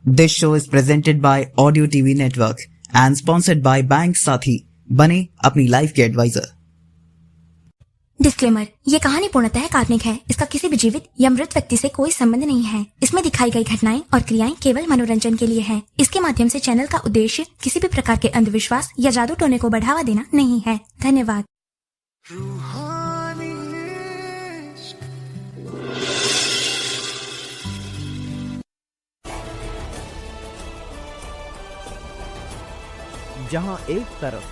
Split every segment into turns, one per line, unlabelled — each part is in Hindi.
This show is presented by Audio TV Network and sponsored by Bank Sathi. बने अपनी लाइफ के एडवाइजर।
डिस्क्लेमर, ये कहानी पूर्णतः काल्पनिक है। इसका किसी भी जीवित या मृत व्यक्ति से कोई संबंध नहीं है। इसमें दिखाई गई घटनाएं और क्रियाएं केवल मनोरंजन के लिए हैं। इसके माध्यम से चैनल का उद्देश्य किसी भी प्रकार के अंधविश्वास या जादू टोने को बढ़ावा देना नहीं है। धन्यवाद।
जहां एक तरफ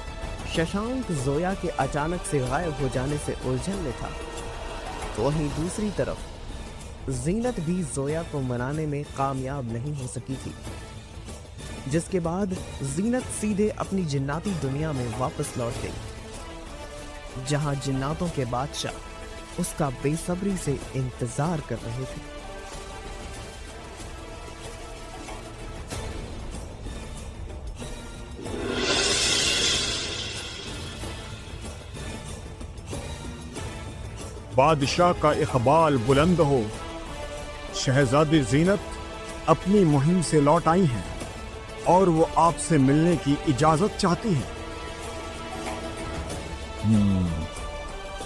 शशांक जोया के अचानक से गायब हो जाने से उलझन में था, तो वहीं दूसरी तरफ जीनत भी जोया को मनाने में कामयाब नहीं हो सकी थी। जिसके बाद जीनत सीधे अपनी जिन्नाती दुनिया में वापस लौट गई, जहां जिन्नातों के बादशाह उसका बेसब्री से इंतजार कर रहे थे।
बादशाह का इकबाल बुलंद हो। शहजादी जीनत अपनी मुहिम से लौट आई हैं और वो आपसे मिलने की इजाजत चाहती हैं।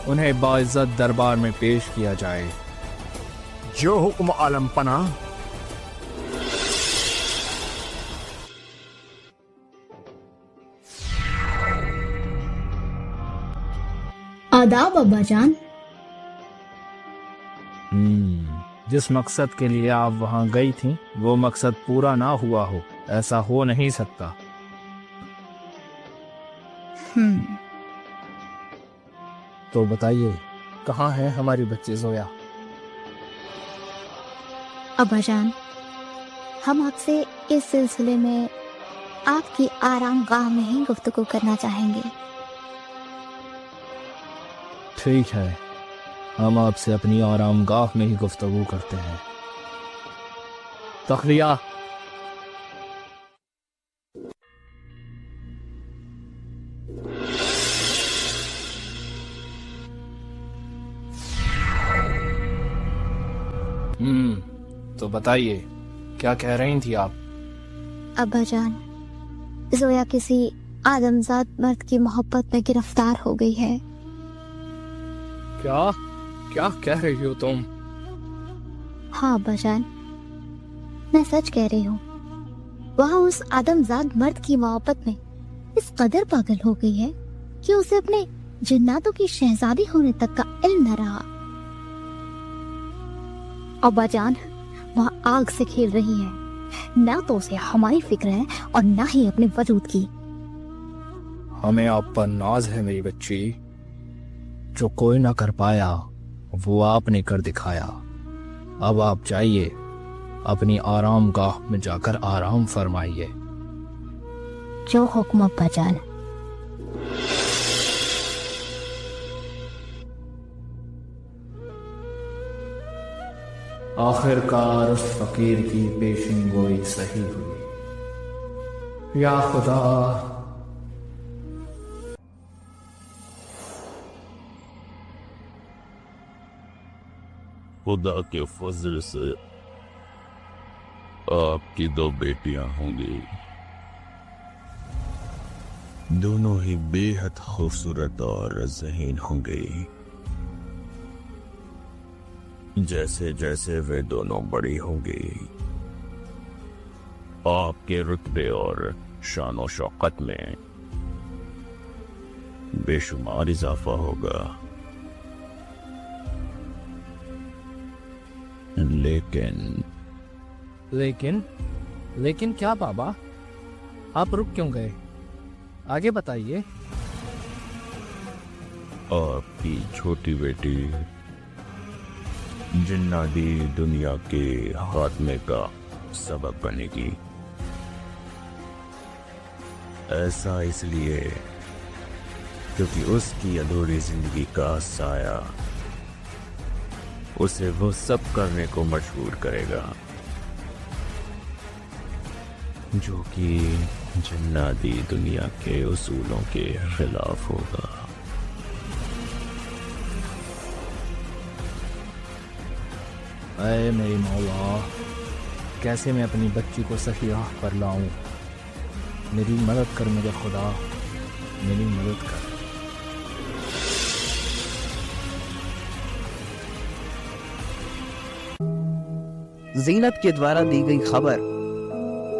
उन्हें बाइज्जत दरबार में पेश किया जाए।
जो हुक्म आलम पना।
आदाब अब्बा जान।
जिस मकसद के लिए आप वहां गई थी वो मकसद पूरा ना हुआ हो, ऐसा हो नहीं सकता। तो बताइए, कहाँ है हमारी बच्ची जोया?
अब्बा जान, हम आपसे इस सिलसिले में आपकी आराम गाह में ही गुफ्तगू करना चाहेंगे।
ठीक है, हम आपसे अपनी आरामगाह में ही गुफ्तगू करते हैं। तखलिया। तो बताइए, क्या कह रही थी आप?
अब्बा जान, जोया किसी आदमजाद मर्द की मोहब्बत में गिरफ्तार हो गई है।
क्या क्या कह रही हो तुम?
हाँ अब्बा जान, मैं सच कह रही हूँ। वहाँ उस आदमजाद मर्द की मोहब्बत में इस कदर पागल हो गई है कि उसे अपने जिन्नातों की शहजादी होने तक का इल्म न रहा। अब्बा जान, वहाँ आग से खेल रही है। ना तो उसे हमारी फिक्र है और ना ही अपने वजूद की।
हमें आप पर नाज है मेरी बच्ची। जो कोई ना कर पाया वो आपने कर दिखाया। अब आप जाइए, अपनी आराम गाह में जाकर आराम फरमाइए।
जो हुक्म अब्बा जान।
आखिरकार उस फकीर की पेशिन गोई सही हुई। या खुदा,
खुदा के फजल से आपकी दो बेटियां होंगी। दोनों ही बेहद खूबसूरत और ज़हीन होंगी। जैसे जैसे वे दोनों बड़ी होंगी, आपके रुतबे और शान शौकत में बेशुमार इजाफा होगा।
लेकिन क्या बाबा, आप रुक क्यों गए? आगे बताइए।
आपकी छोटी बेटी जिन्नाती दुनिया के खात्मे का सबब बनेगी। ऐसा इसलिए क्योंकि उसकी अधूरी जिंदगी का साया उसे वो सब करने को मजबूर करेगा जो कि जिन्नाती दुनिया के उसूलों के खिलाफ होगा।
ऐ मेरी मौला, कैसे मैं अपनी बच्ची को सही राह पर लाऊं। मेरी मदद कर मेरे खुदा, मेरी मदद कर।
जीनत के द्वारा दी गई खबर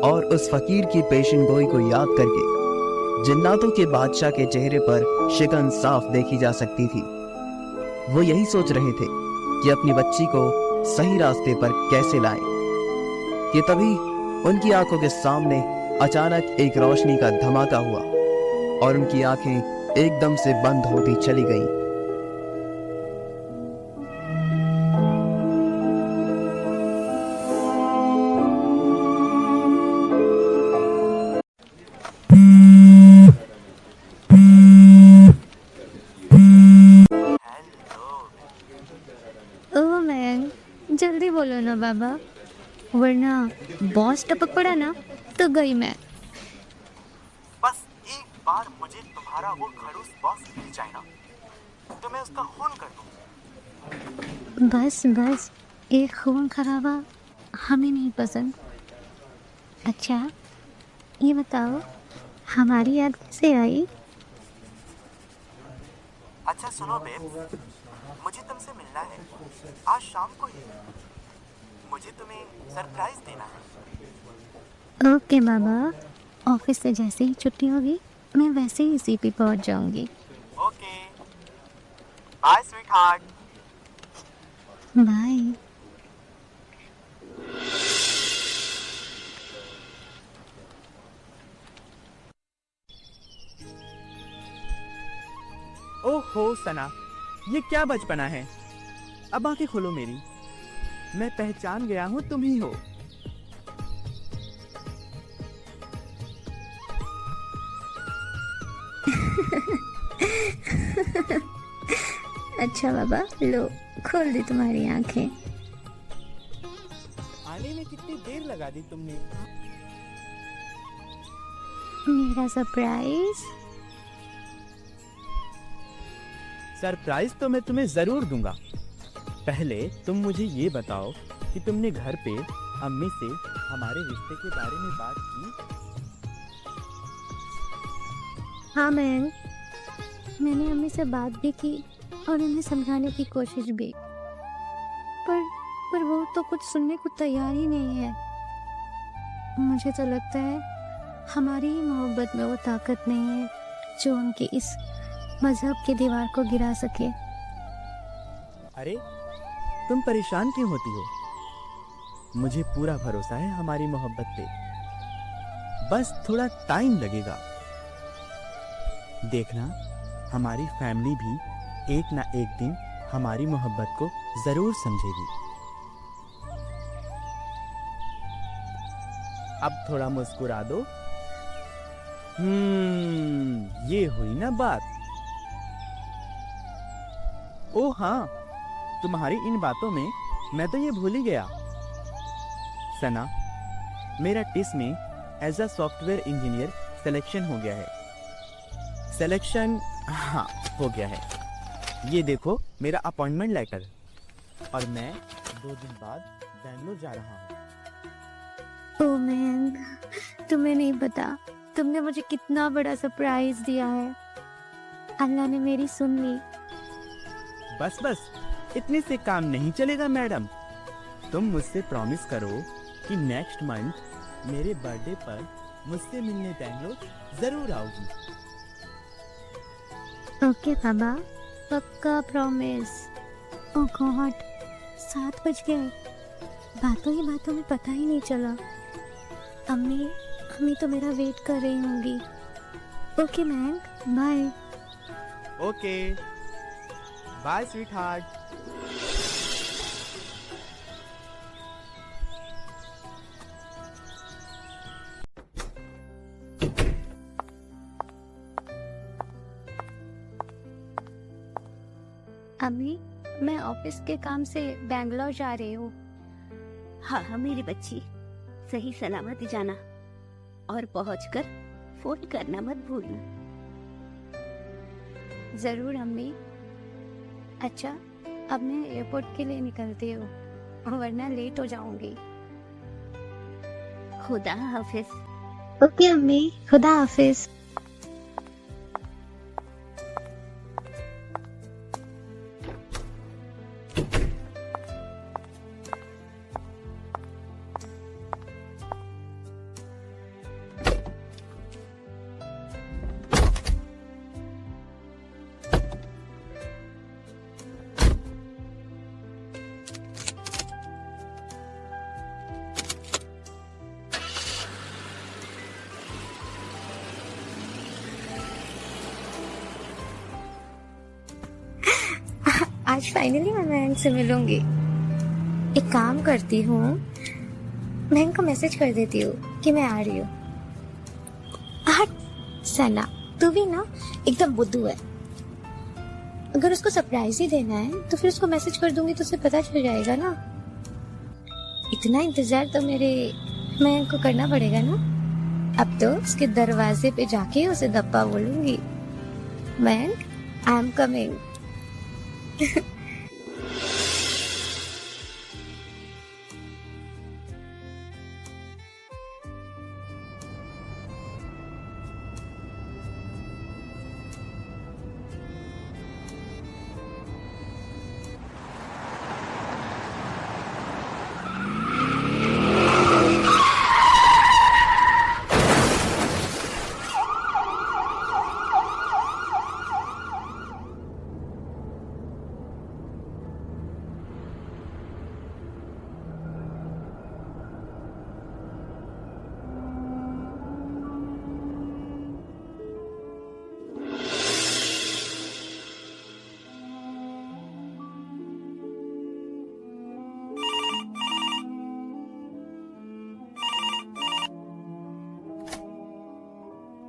और उस फकीर की पेशन गोई को याद करके जिन्नातों के बादशाह के चेहरे पर शिकन साफ देखी जा सकती थी। वो यही सोच रहे थे कि अपनी बच्ची को सही रास्ते पर कैसे लाएं कि तभी उनकी आंखों के सामने अचानक एक रोशनी का धमाका हुआ और उनकी आंखें एकदम से बंद होती चली गईं।
ओह मैम, जल्दी बोलो ना बाबा, वरना बॉस टपक पड़ा ना तो गई मैं।
बस एक बार मुझे तुम्हारा वो खड़ूस बॉस मिल जाए ना, तो मैं उसका खून कर दूं।
बस बस, एक खून खराबा हमें नहीं पसंद। अच्छा ये बताओ, हमारी याद कैसे आई?
अच्छा सुनो बेब, मुझे तुमसे मिलना है आज शाम को ही। मुझे तुम्हें सरप्राइज देना है।
ओके बाबा, ऑफिस से जैसे ही छुट्टी होगी मैं वैसे ही सीपी पहुंच जाऊंगी।
Okay bye sweetheart.
Bye.
ओहो सना, ये क्या बचपना है। अब आंखें खोलो मेरी, मैं पहचान गया हूँ तुम ही हो।
अच्छा बाबा, लो खोल दी तुम्हारी आंखें।
आने में कितनी देर लगा दी तुमने।
मेरा सरप्राइज।
सरप्राइज तो मैं तुम्हें जरूर दूंगा। पहले तुम मुझे ये बताओ कि तुमने घर पे अम्मी से हमारे रिश्ते के बारे में बात की?
हाँ मैम, मैंने अम्मी से बात भी की और उन्हें समझाने की कोशिश भी, पर वो तो कुछ सुनने को तैयार ही नहीं है। मुझे तो लगता है हमारी ही मोहब्बत में वो ताकत नहीं है जो उनकी इस मजहब की दीवार को गिरा सके।
अरे तुम परेशान क्यों होती हो? मुझे पूरा भरोसा है हमारी मोहब्बत पे। बस थोड़ा टाइम लगेगा। देखना, हमारी फैमिली भी एक ना एक दिन हमारी मोहब्बत को जरूर समझेगी। अब थोड़ा मुस्कुरा दो। ये हुई ना बात। ओ हाँ, तुम्हारी इन बातों में मैं तो ये भूल ही गया। सना, मेरा टिस में as a software engineer selection हो गया है। सिलेक्शन हाँ हो गया है। ये देखो मेरा अपॉइंटमेंट लेटर, और मैं 2 दिन बाद बेंगलोर जा रहा हूँ।
ओह मैम, तुम्हें नहीं पता तुमने मुझे कितना बड़ा सरप्राइज दिया है। अल्लाह ने मेरी सुन ली।
बस बस, इतने से काम नहीं चलेगा मैडम। तुम मुझसे प्रॉमिस करो कि नेक्स्ट मंथ मेरे बर्थडे पर मुझसे मिलने बेंगलोर जरूर आओगी।
ओके बाबा, पक्का प्रॉमिस। ओह गॉड, 7 बज गए। बातों ही बातों में पता ही नहीं चला। अम्मी तो मेरा वेट कर रही होंगी। Okay ma'am, bye.
Okay bye sweetheart.
अम्मी, मैं ऑफिस के काम से बेंगलोर जा रही हूँ।
हाँ हाँ मेरी बच्ची, सही सलामत जाना और पहुंचकर फोन करना मत भूलना।
जरूर अम्मी। अच्छा, अब मैं एयरपोर्ट के लिए निकलती हूँ, वरना लेट हो जाऊंगी।
खुदा हाफिज।
ओके अम्मी, खुदा हाफिज।
आज फाइनली मैं महंग से मिलूंगी। एक काम करती हूँ, महंग को मैसेज कर देती हूँ कि मैं आ रही हूँ। हट सना, तू भी ना एकदम बुद्धू है। अगर उसको सरप्राइज ही देना है तो फिर उसको मैसेज कर दूंगी तो उसे पता चल जाएगा ना। इतना इंतजार तो मेरे महंग को करना पड़ेगा ना। अब तो उसके दरवाजे पे जाके उसे दप्पा बोलूंगी, महंग I am coming.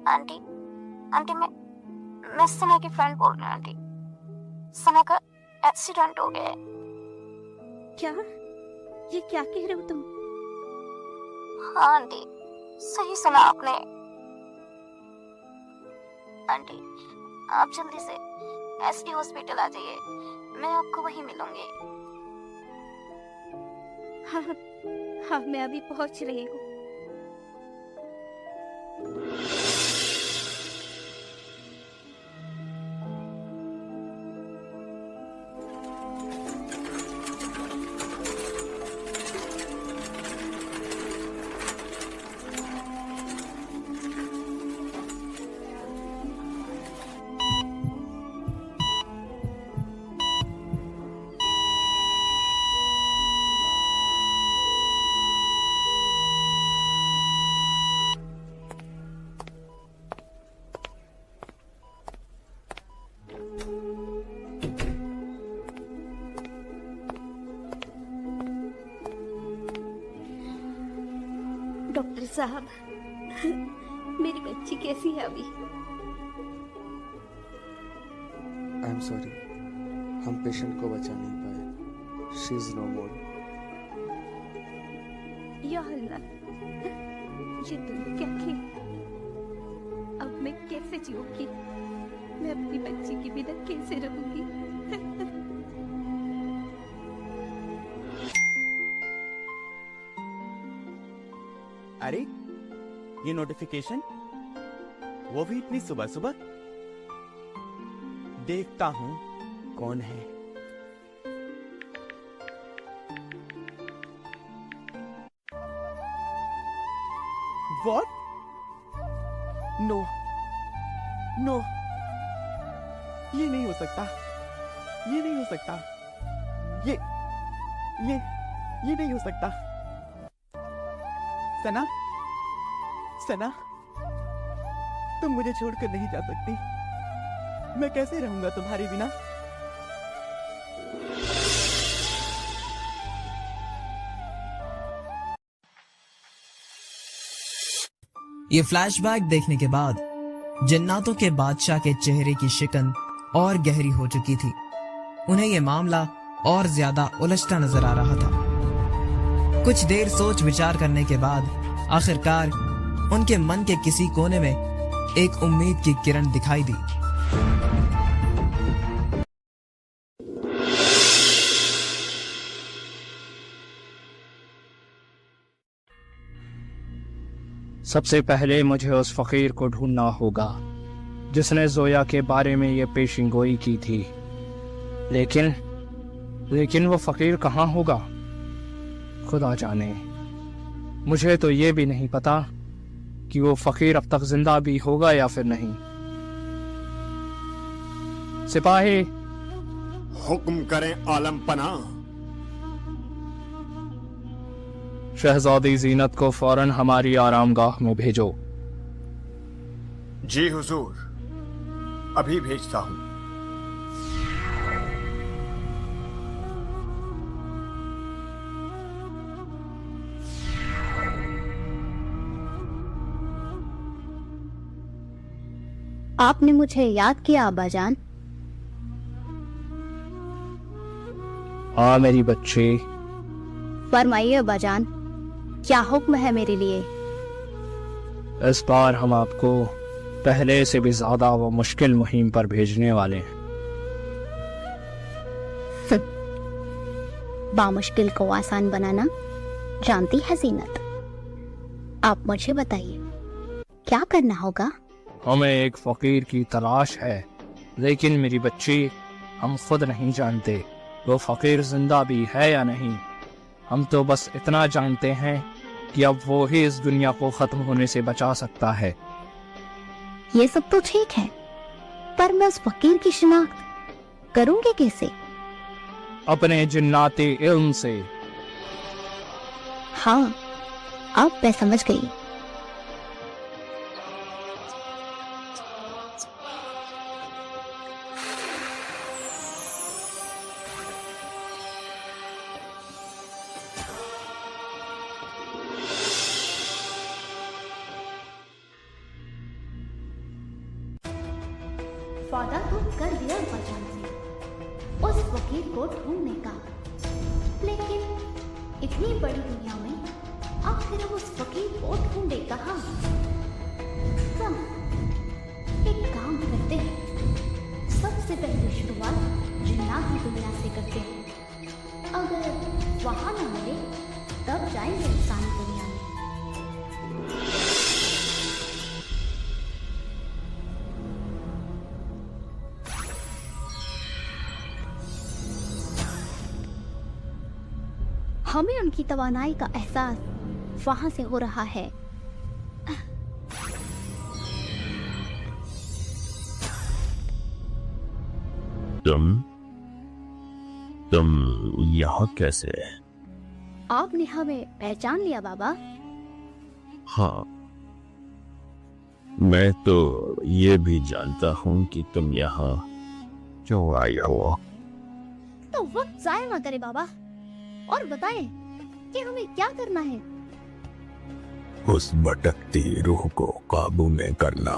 Aunty aunty मैं सना की फ्रेंड बोल रही हूँ। आंटी, सना का एक्सीडेंट हो गया है।
क्या? ये क्या कह रहे हो तुम?
हाँ आंटी, सही सुना आपने। आंटी, आप जल्दी से एसडी हॉस्पिटल आ जाइए, मैं आपको वहीं मिलूंगी।
हाँ हाँ, मैं अभी पहुंच रही हूँ। डॉक्टर साहब, मेरी बच्ची कैसी है अभी?
आई एम सॉरी, हम पेशेंट को बचा नहीं पाए। शी इज नो मोर।
या अल्लाह, ये तुम क्या किया? अब मैं कैसे जीऊंगी? मैं अपनी बच्ची के बिना कैसे रहूंगी?
अरे, ये नोटिफिकेशन, वो भी इतनी सुबह सुबह। देखता हूं कौन है। What? नो नो, ये नहीं हो सकता, ये नहीं हो सकता, ये नहीं हो सकता। सना, सना, तुम मुझे छोड़कर नहीं जा सकती। मैं कैसे रहूंगा तुम्हारे बिना?
ये फ्लैशबैक देखने के बाद जन्नातों के बादशाह के चेहरे की शिकन और गहरी हो चुकी थी। उन्हें यह मामला और ज्यादा उलझता नजर आ रहा था। कुछ देर सोच विचार करने के बाद आखिरकार उनके मन के किसी कोने में एक उम्मीद की किरण दिखाई दी।
सबसे पहले मुझे उस फकीर को ढूंढना होगा जिसने जोया के बारे में ये पेशिंगोई की थी। लेकिन वो फकीर कहाँ होगा, खुदा जाने। मुझे तो ये भी नहीं पता कि वो फकीर अब तक जिंदा भी होगा या फिर नहीं। सिपाही,
हुक्म करें आलम पना।
शहजादी जीनत को फौरन हमारी आरामगाह में भेजो।
जी हुजूर, अभी भेजता हूं।
आपने मुझे याद किया अब्बाजान।
हाँ मेरी बच्ची।
फरमाइए अब्बाजान, क्या हुक्म है मेरे लिए?
इस बार हम आपको पहले से भी ज्यादा वो मुश्किल मुहिम पर भेजने वाले हैं।
बामुश्किल को आसान बनाना जानती है जीनत। आप मुझे बताइए क्या करना होगा?
हमें एक फकीर की तलाश है, लेकिन मेरी बच्ची हम खुद नहीं जानते वो फकीर जिंदा भी है या नहीं। हम तो बस इतना जानते हैं कि अब वो ही इस दुनिया को खत्म होने से बचा सकता है।
ये सब तो ठीक है, पर मैं उस फकीर की शिनाख्त करूंगी कैसे?
अपने जिन्नाती इल्म से।
हाँ, अब मैं समझ गई। वादा तो कर दिया अब्बाजान से उस फकीर को ढूंढने का, लेकिन इतनी बड़ी दुनिया में आखिर हम उस फकीर को ढूंढे कहाँ? एक काम करते हैं, सबसे पहले शुरुआत जिन्नात की दुनिया से करते हैं। अगर वहां न मिले तब जाएंगे इंसानी दुनिया में। हमें उनकी तवानाई का एहसास वहां से हो रहा है।
तुम यहाँ कैसे?
आपने हमें पहचान लिया बाबा?
हाँ, मैं तो ये भी जानता हूँ कि तुम यहाँ क्यों आई हो।
तो वक्त जाया ना करे बाबा, और बताएं कि हमें क्या करना है।
उस भटकती रूह को काबू में करना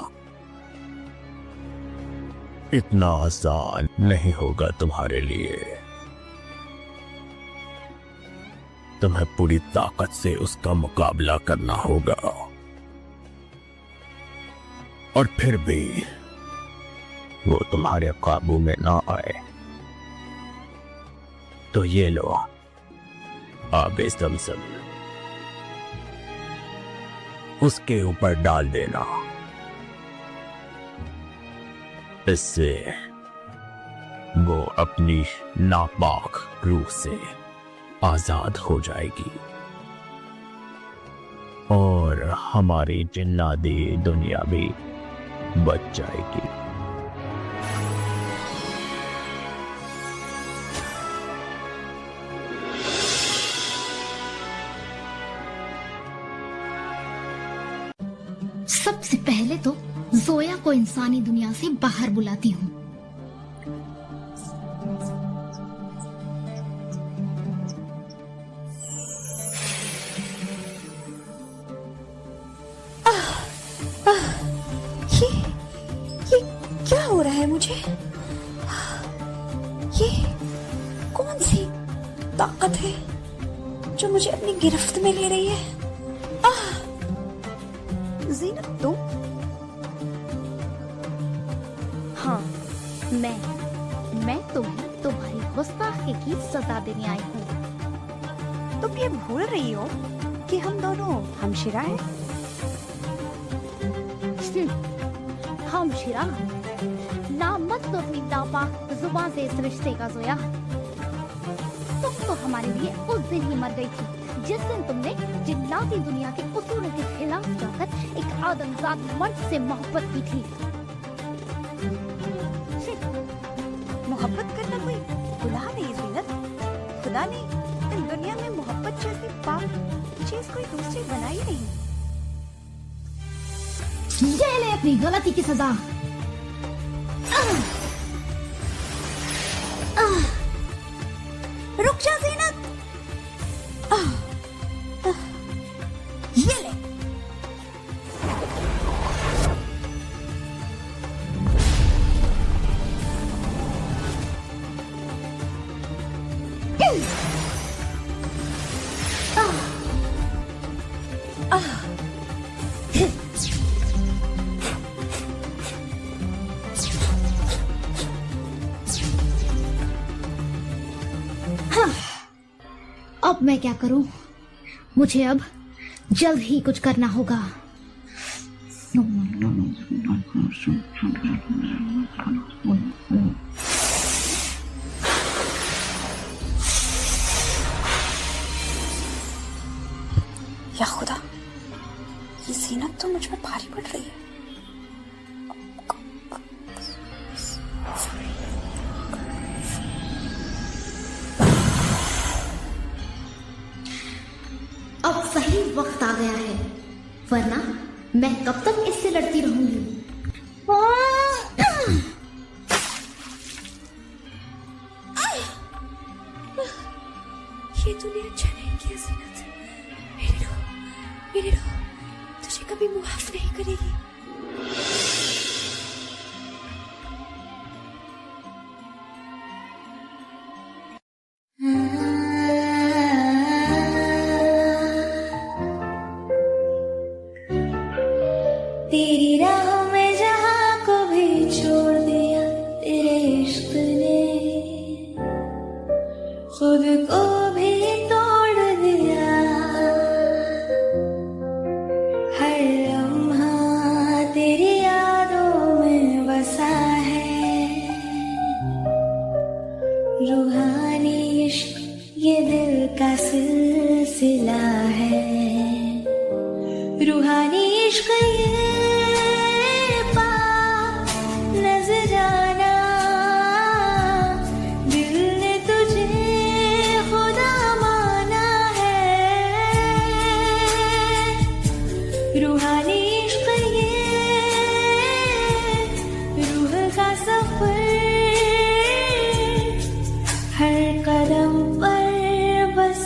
इतना आसान नहीं होगा तुम्हारे लिए। तुम्हें पूरी ताकत से उसका मुकाबला करना होगा, और फिर भी वो तुम्हारे काबू में ना आए तो ये लो आबे ज़मज़म, उसके ऊपर डाल देना। इससे वो अपनी नापाक रूह से आजाद हो जाएगी और हमारी जिन्नाती दुनिया भी बच जाएगी।
सबसे पहले तो जोया को इंसानी दुनिया से बाहर बुलाती हूँ।
ये क्या हो रहा है मुझे? ये कौन सी ताकत है जो मुझे अपनी गिरफ्त में ले रही है? जीनत तुम?
हाँ, मैं तुम्हें तुम्हारी गुस्ताखी की सजा देने आई हूँ।
तुम ये भूल रही हो कि हम दोनों हमशिरा हैं?
हम शिरा नाम मत लो अपनी नापाक जुबान से इस रिश्ते का जोया। तुम तो हमारे लिए उस दिन ही मर गई थी जिस दिन तुमने जिन्नाती दुनिया के उसूलों के खिलाफ जाकर एक आदमजात मर्द से मोहब्बत की थी।
मोहब्बत करना कोई गुनाह नहीं ज़ीनत। खुदा ने इस दुनिया में मोहब्बत जैसी पाक चीज कोई दूसरी बनाई नहीं।
ये ले अपनी गलती की सजा।
रुक जा ज़ीनत। ये ले।
अब मैं क्या करूं? मुझे अब जल्द ही कुछ करना होगा।
या खुदा, ये ज़ीनत तो मुझ पर भारी पड़ रही है।
अब सही वक्त आ गया है, वरना मैं कब तक इससे लड़ती रहूंगी।
ये तूने अच्छा नहीं किया ज़ीनत। मेरी रूह तुझे कभी माफ नहीं करेगी।
तेरी राह में जहां को भी छोड़ दिया तेरे इश्क ने, खुद को भी तोड़ दिया। हर लम्हा तेरी यादों में बसा है। रूहानी इश्क ये दिल का सिलसिला है। रूहानी इश्क ये नजराना, दिल ने तुझे खुदा माना है। रूहानी इश्क ये रूह का सफर, हर कदम पर बस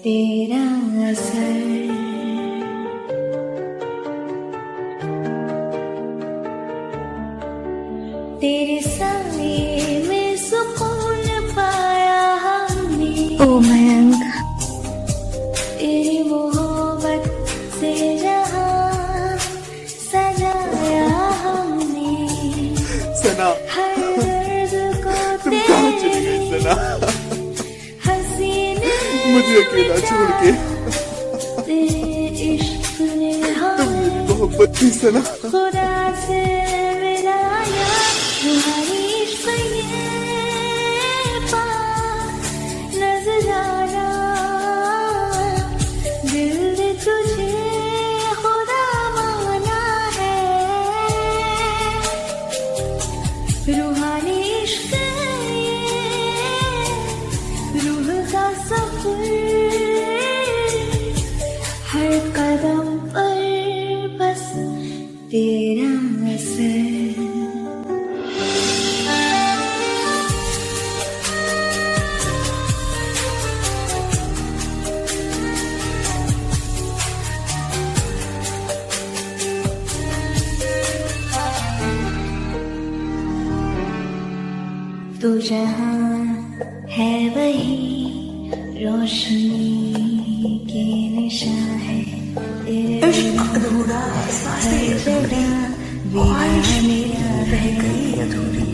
तेरा असर। तेरे साए में सुकून पाया हमने। ओ मयंक, तेरी मोहब्बत से जहां सजाया हमने।
सना,
हर दर्द को
तुम कहाँ चली गई सना?
हसीने
मुझे अकेला छोड़ के।
तेरे इश्क ने
तुम मोहब्बत की सना।
खुदा से मिलाया। रूहानी इश्क ये पास नजराना, दिल ने तुझे खुदा माना है। रूहानी इश्क ये रूह का सफर, हर कदम पर बस तेरा असर। तू जहाँ है वही रोशनी के निशान है। तेरे अधूरा हर जगह मेरा रह गई अधूरी,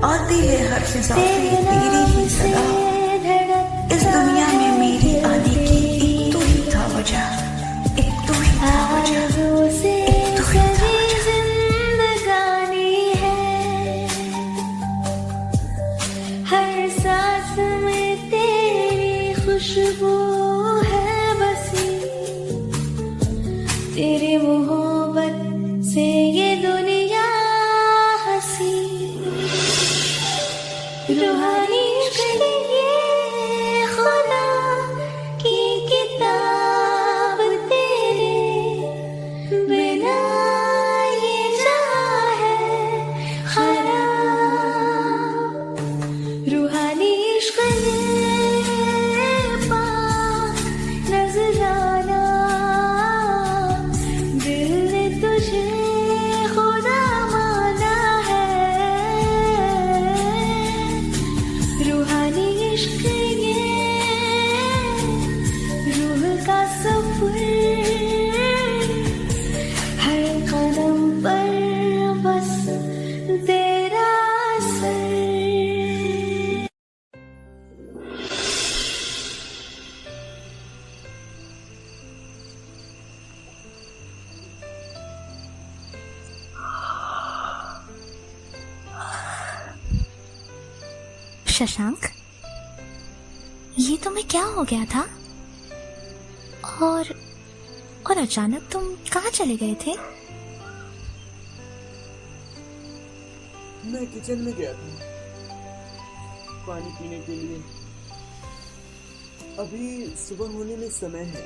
आती है हर फिजा तेरी ही सदा। इस दुनिया में मेरी आने की एक तू ही था वजह, एक तू ही था वजह, एक तू ही था वजह। तेरी मोहब्बत से ये दुनिया हंसी रूहानी इश्क ये खुदा की किताब तेरे बिना ये जहां है खराब रूहानी इश्क ये पाक नजराना दिल ने तुझे खुदा माना है रूहानी इश्क ये रूह का सफर हर कदम पर बस तेरा असर
शशांक, ये तुम्हें क्या हो गया था? और अचानक तुम कहाँ चले गए थे?
मैं किचन में गया था पानी पीने के लिए। अभी सुबह होने में समय है।